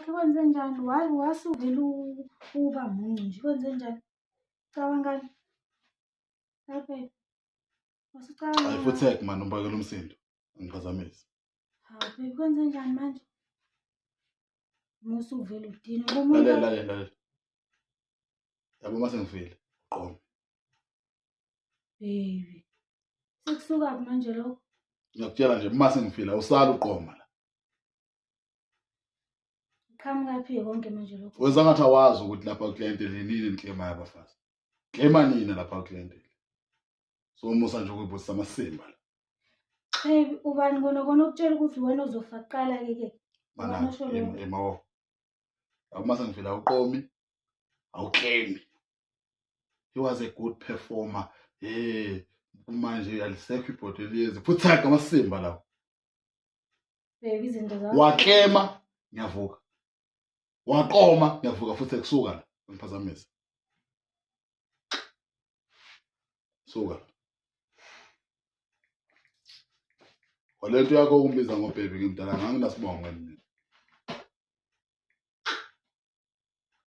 wakhe wenze njani? Wasuvela uba muncu nje wenze njani? Cabangani? Hayi baby. Wasucabanga. Ayifuthe man umbakela umsindo. Angiphazamisi. Hawu baby kwenze njani manje? Musuvela udini lalela. Yabo mase ngifile. Qoma. Baby. Sekusuka manje lokho. Ngiyakutshela nje mase ngifile awusala uqoma la. Qhamuka konke manje lokho. Wenza ngathi awazi ukuthi lapha client linini inhlema yabafazi. Klema nini lapha client. So musa nje ukuyibusisa amasimba la. Baby ubani kona ukutshela ukuthi wena uzofa kuqala ke. Mana emawo. Awumase ngifila uqomi. Awuklemi. He was a good performer. Manje alisekho ibhodo liyezi. Futhi amasimba lawo. Baby izinto zakho. Waklema ngiyavuka. Waqoma ngiyavuka futhi ekusuka la. Ngiphazamisa. Suka. Walento yakho ukumbiza ngobaby ngimdala nganginasibongo mina.